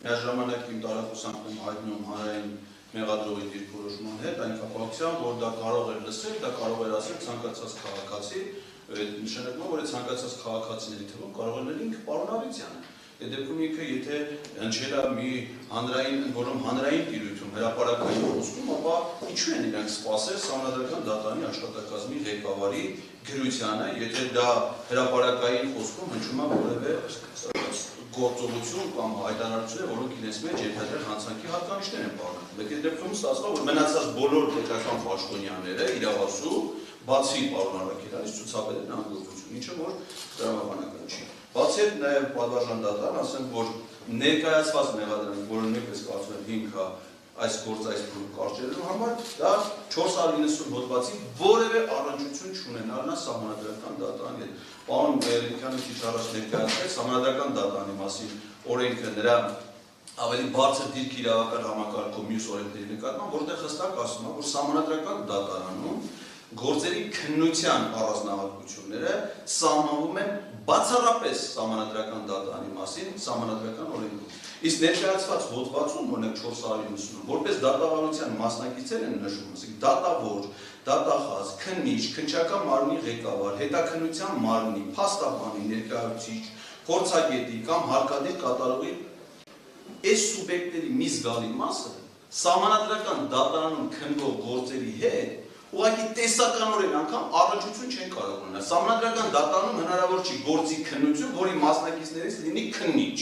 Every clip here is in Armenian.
Միաժամանակ իմ տարածքությամբ եմ հայտնում հանրային մեղադրողի դիրքորոշման հետ, այն կապակցությամբ, որ դա կարող էր լսել, դա կարող էր ասել ցանկացած քաղաքացի, նշանակում է, որ այդ ցանկացած քաղաքացիների թվում կարող էր ինքը պարոն Ավետյանը։ Այդ դեպքում ինքը եթե հնչել է մի հանրային տիրույթում, հրապարակային խոսքում, ապա ինչու են իրանք սպասել Սահմանադրական դատարանի աշխատակազմի ղեկավարի գրությանը, եթե դա հրապարակային խոսքում հնչում է որևէ գործողություն կամ հայտարարություն է, որոնք իրենց մեջ ենթադրյալ հանցանքի հատկանիշներ են պարունակում։ Այդ դեպքում ստացվում է, որ մնացած բոլոր պետական պաշտոնյաները իրավասու, բացի պարոն Առաքելյանից ցուցաբերել են անգործություն, ինչը որ տրամաբանական չի։ Բացի այդ նաև պատվարժան դատարան ասենք, որ ներկայացված մեղադրանք, որը նույնպես կարծում եմ հիմք է այս գործը այս փուլը կարճելու համար, դա 490 հոդվածի որևէ առնչություն չունենալն է Սահմանադրական դատարանի հետ։ Պարոն Մելիքյանը քիչ առաջ ներկայացրեց Սահմանադրական դատարանի մասին օրենքը նրա ավելի բարձր դիրք իրավական համակարգում մյուս օրենքների նկատմամբ, որտեղ հստակ ասում է, որ Սահմանադրական դատարանում գործերի քննության առանձնահատկությունները սահմանվում են բացառապես Սահմանադրական դատարանի մասին Սահմանադրական օրենքում։ Իսկ ներկայացված հոդվածում, օրինակ 490-ում, որպես դատավարության մասնակիցներ են նշում, ասենք դատավոր, դատախազ, քննիչ, քննչական մարմնի ղեկավար, հետաքննության մարմնի, փաստաբանի, ներկայացուցիչ, փորձագետի կամ հարկադիր կատարողի այս սուբյեկտների մի զգալի մասը Սահմանադրական դատարանում քննվող գործերի հետ ուղղակի տեսականորեն անգամ առնչություն չեն կարող ունենալ։ Սահմանադրական դատարանում հնարավոր չի գործի քննություն, որի մասնակիցներից լինի քննիչ,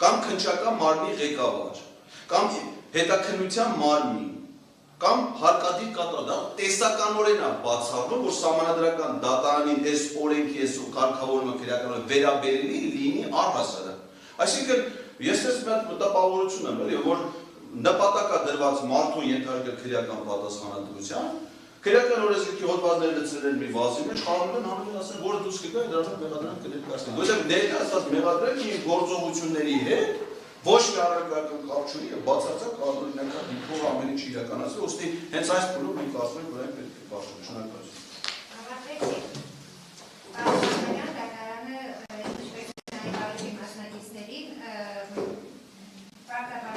կամ քննչական մարմնի ղեկավար, կամ հետաքննության մարմնի, կամ հարկադիր կատարող, տեսականորեն է բացառվում, որ Սահմանադրական դատարանին այս օրենքի այս կարգավորումը քրեականորեն վերաբերելի լինի առհասարակ։ Այսինքն ես ես մի տպավորություն եմ, էլի, որ նպատակադրված մարդու ենթարկել քրեական պատասխանատվության, քրեական օրենսգրքի հոդվածները լցրել են մի վազի մեջ, խառնում են հանում են ասեն, որը դուրս կգա, դրանով մեղադրանք կներկայացնեն։ Որովհետև ներկայացված մեղադրանքը իր գործողությունների հետ ոչ մի առարկայական կապ չունի եւ բացարձակ կարողանալու է դիքով ամեն ինչ իրականացնել, ուստի հենց այս փուլում մենք կարծում ենք, որ այն պետք է բարձր շնորհակալություն։